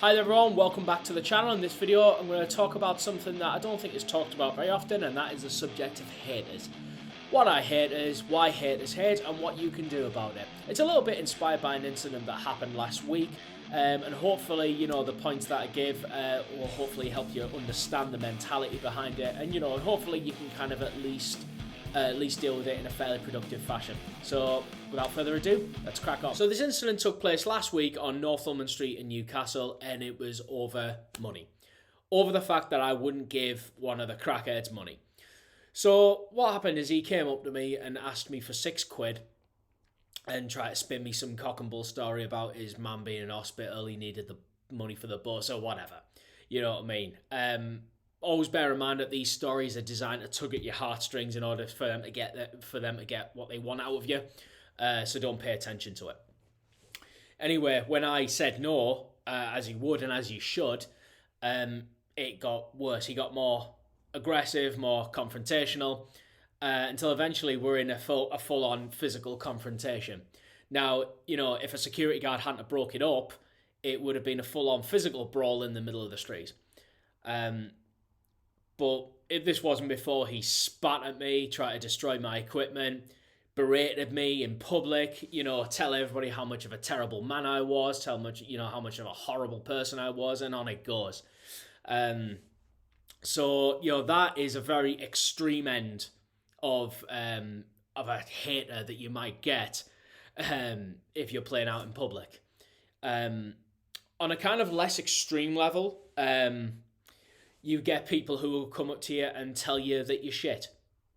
Hi there everyone, welcome back to the channel. In this video I'm going to talk about something that I don't think is talked about very often, and that is the subject of haters. What are haters, why haters hate, and what you can do about it. It's a little bit inspired by an incident that happened last week, and hopefully, the points that I give will hopefully help you understand the mentality behind it, and and hopefully you can kind of at least deal with it in a fairly productive fashion. So without further ado, let's crack on. So this incident took place last week on Northumberland Street in Newcastle, and it was over money. Over the fact that I wouldn't give one of the crackheads money. So what happened is he came up to me and asked me for £6 and tried to spin me some cock and bull story about his mum being in hospital, he needed the money for the bus or whatever. You know what I mean? Always bear in mind that these stories are designed to tug at your heartstrings in order for them to get what they want out of you. So don't pay attention to it. Anyway, when I said no, as you would and as you should, it got worse. He got more aggressive, more confrontational, until eventually we're in a full-on physical confrontation. Now, if a security guard hadn't broke it up, it would have been a full-on physical brawl in the middle of the street. But if this wasn't before he spat at me, tried to destroy my equipment, berated me in public, tell everybody how much of a terrible man I was, how much of a horrible person I was, and on it goes. So that is a very extreme end of a hater that you might get if you're playing out in public. On a kind of less extreme level, you get people who will come up to you and tell you that you're shit.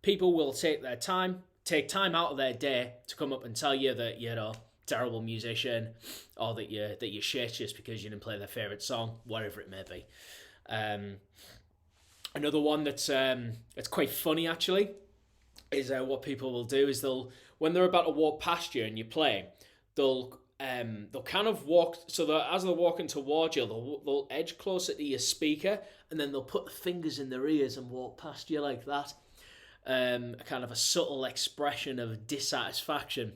People will take time out of their day to come up and tell you that you're terrible musician, or that you're shit just because you didn't play their favourite song, whatever it may be. Another one that's quite funny actually is what people will do is when they're about to walk past you and you play, they'll kind of walk, so that as they're walking towards you, they'll edge closer to your speaker, and then they'll put the fingers in their ears and walk past you like that. A kind of a subtle expression of dissatisfaction.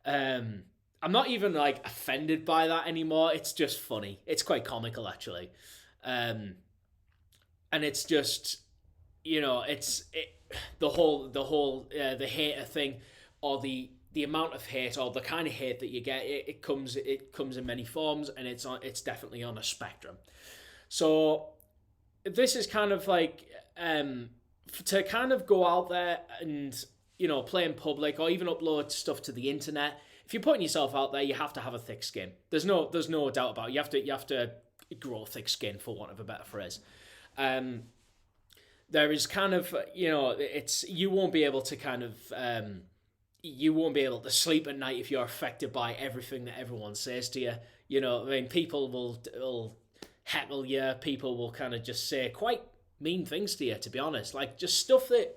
I'm not even offended by that anymore. It's just funny. It's quite comical actually. And it's just, the hater thing, or the amount of hate, or the kind of hate that you get, it comes in many forms, and it's definitely on a spectrum. So this is kind of to kind of go out there and play in public, or even upload stuff to the internet. If you're putting yourself out there, you have to have a thick skin. There's no doubt about it. You have to grow thick skin, for want of a better phrase. There is kind of you won't be able to sleep at night if you're affected by everything that everyone says to you. People will heckle you. People will kind of just say quite mean things to you, to be honest. Just stuff that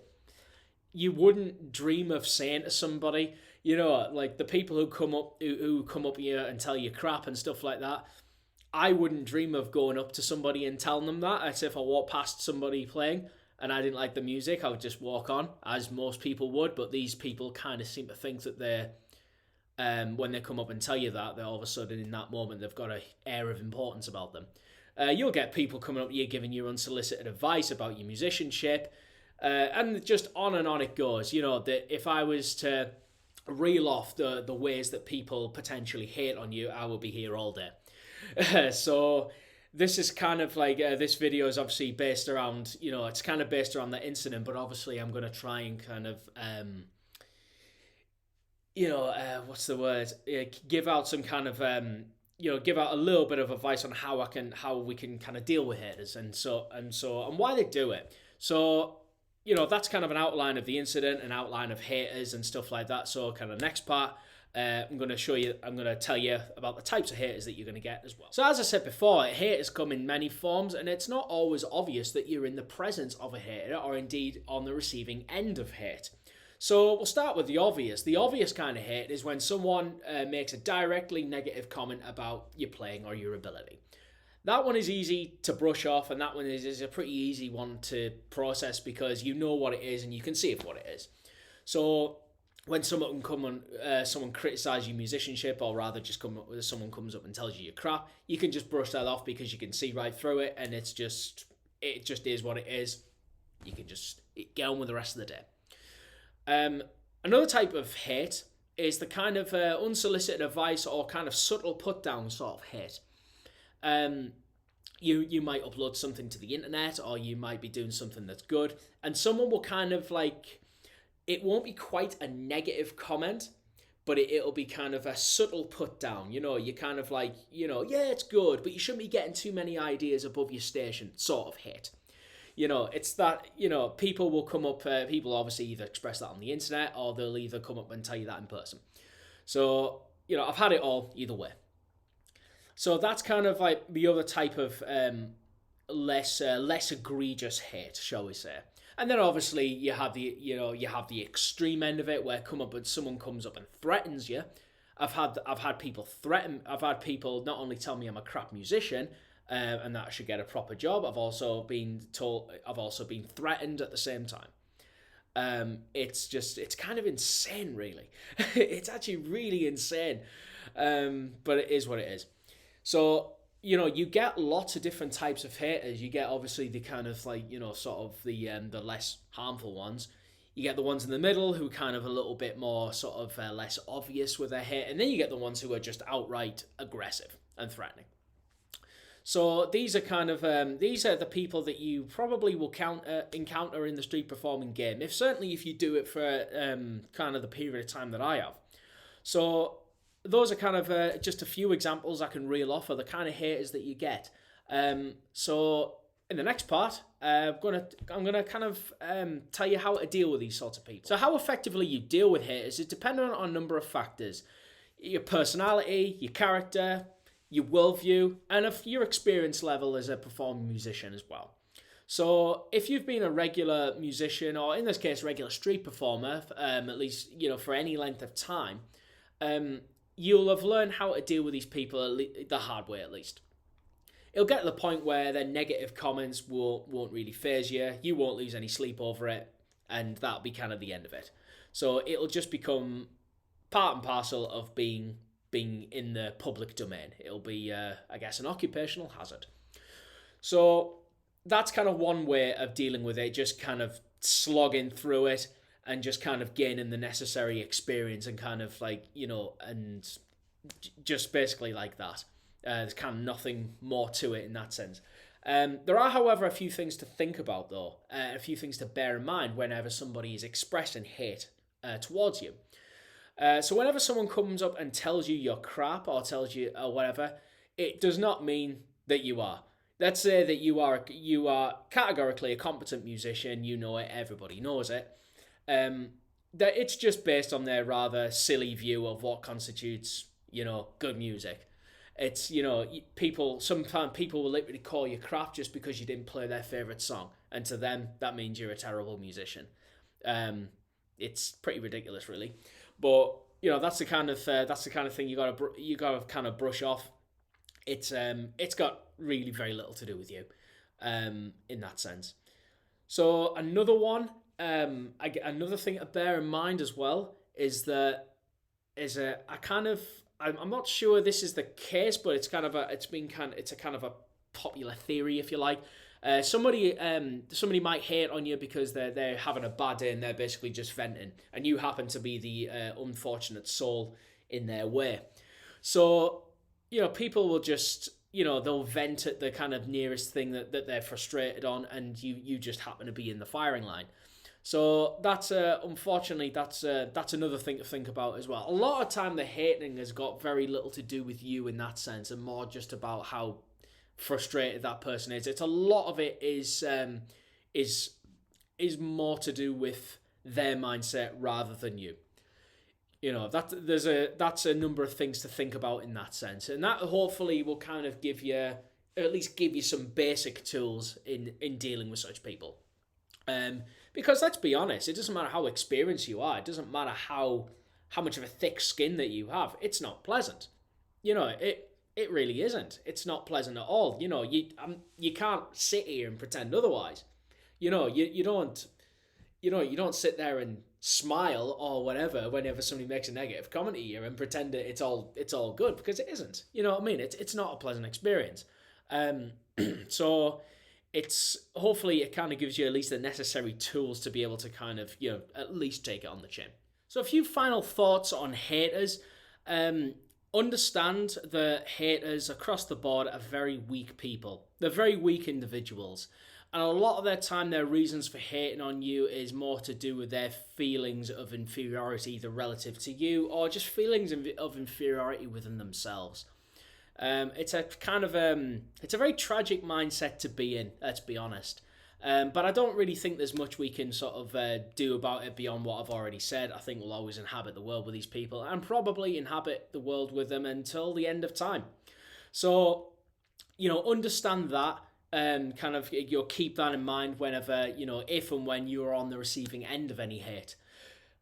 you wouldn't dream of saying to somebody. The people who come up here and tell you crap and stuff like that. I wouldn't dream of going up to somebody and telling them that. As if I walked past somebody playing and I didn't like the music, I would just walk on, as most people would. But these people kind of seem to think that they're, when they come up and tell you that, they're all of a sudden in that moment, they've got an air of importance about them. You'll get people coming up to you giving you unsolicited advice about your musicianship, and just on and on it goes. That if I was to reel off the ways that people potentially hate on you, I will be here all day. So this is kind of this video is obviously based around, it's kind of based around that incident, but obviously I'm going to try and kind of, what's the word? Give out some kind of, give out a little bit of advice on how we can kind of deal with haters and why they do it. So, that's kind of an outline of the incident, an outline of haters and stuff like that. So kind of next part, I'm going to tell you about the types of haters that you're going to get as well. So as I said before, haters come in many forms, and it's not always obvious that you're in the presence of a hater, or indeed on the receiving end of hate. So we'll start with the obvious. The obvious kind of hate is when someone makes a directly negative comment about your playing or your ability. That one is easy to brush off, and that one is a pretty easy one to process because you know what it is and you can see it for what it is. So when someone criticizes your musicianship, or rather just someone comes up and tells you you're crap, you can just brush that off because you can see right through it, and it just is what it is. You can just get on with the rest of the day. Another type of hate is the kind of unsolicited advice or kind of subtle put down sort of hate. You might upload something to the internet, or you might be doing something that's good, and someone will kind of like, it won't be quite a negative comment, but it'll be kind of a subtle put down. You kind of like, yeah, it's good, but you shouldn't be getting too many ideas above your station sort of hate. It's that, people will come up, people obviously either express that on the internet, or they'll either come up and tell you that in person. So, I've had it all either way. So that's kind of like the other type of less egregious hate, shall we say. And then obviously you have the extreme end of it, where someone comes up and threatens you. I've had people not only tell me I'm a crap musician, and that I should get a proper job. I've also been threatened at the same time. It's kind of insane, really. It's actually really insane, but it is what it is. So, you get lots of different types of haters. You get obviously the kind of like, sort of the less harmful ones. You get the ones in the middle who kind of a little bit more sort of less obvious with their hate. And then you get the ones who are just outright aggressive and threatening. So these are kind of these are the people that you probably will encounter in the street performing game. Certainly if you do it for kind of the period of time that I have. So those are kind of just a few examples I can reel off of the kind of haters that you get. So in the next part, I'm gonna kind of tell you how to deal with these sorts of people. So how effectively you deal with haters is dependent on a number of factors: your personality, your character, your worldview, and your experience level as a performing musician as well. So if you've been a regular musician, or in this case, regular street performer, at least for any length of time, you'll have learned how to deal with these people the hard way, at least. It'll get to the point where their negative comments won't really faze you. You won't lose any sleep over it, and that'll be kind of the end of it. So it'll just become part and parcel of being in the public domain. It'll be, I guess, an occupational hazard. So that's kind of one way of dealing with it, just kind of slogging through it, and just kind of gaining the necessary experience, and kind of like, and just basically like that. There's kind of nothing more to it in that sense. There are, however, a few things to think about, though. A few things to bear in mind whenever somebody is expressing hate towards you. So whenever someone comes up and tells you you're crap, or tells you whatever, it does not mean that you are. Let's say that you are categorically a competent musician. You know it. Everybody knows it. That it's just based on their rather silly view of what constitutes, good music. It's, sometimes people will literally call you crap just because you didn't play their favorite song, and to them that means you're a terrible musician. It's pretty ridiculous, really, but that's the kind of thing you gotta kind of brush off. It's got really very little to do with you, in that sense. So another one. Another thing to bear in mind as well is I'm not sure this is the case, but it's a kind of a popular theory, if you like. Somebody might hate on you because they're having a bad day and they're basically just venting, and you happen to be the unfortunate soul in their way. So people will just they'll vent at the kind of nearest thing that they're frustrated on, and you just happen to be in the firing line. So that's unfortunately that's another thing to think about as well. A lot of time the hating has got very little to do with you in that sense, and more just about how frustrated that person is. It's a lot of it is more to do with their mindset rather than you. That's a number of things to think about in that sense, and that hopefully will kind of give you some basic tools in dealing with such people. Because let's be honest, it doesn't matter how experienced you are. It doesn't matter how much of a thick skin that you have. It's not pleasant. It really isn't. It's not pleasant at all. You can't sit here and pretend otherwise. You don't sit there and smile or whatever whenever somebody makes a negative comment at you and pretend that it's all good, because it isn't. You know what I mean? It's not a pleasant experience. So it's hopefully it kind of gives you at least the necessary tools to be able to kind of, you know, at least take it on the chin. So a few final thoughts on haters. Understand that haters across the board are very weak people. They're very weak individuals. And a lot of their time, their reasons for hating on you is more to do with their feelings of inferiority, either relative to you or just feelings of inferiority within themselves. It's a kind of it's a very tragic mindset to be in. Let's be honest. But I don't really think there's much we can sort of do about it beyond what I've already said. I think we'll always inhabit the world with these people, and probably inhabit the world with them until the end of time. So, you know, understand that. Kind of, you'll keep that in mind whenever, you know, if and when you're on the receiving end of any hate.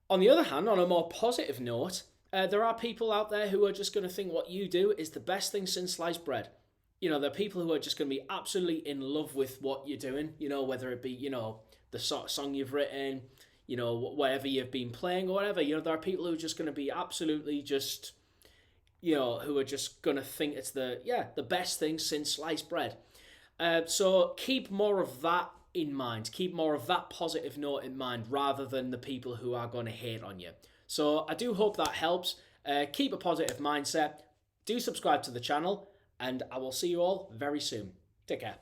On the other hand, on a more positive note, there are people out there who are just going to think what you do is the best thing since sliced bread. You know, there are people who are just going to be absolutely in love with what you're doing, you know, whether it be, you know, the sort of song you've written, you know, whatever you've been playing or whatever. You know, there are people who are just going to be absolutely just, you know, who are just going to think it's the best thing since sliced bread. So keep more of that in mind. Keep more of that positive note in mind rather than the people who are going to hate on you. So I do hope that helps. Keep a positive mindset. Do subscribe to the channel, and I will see you all very soon. Take care.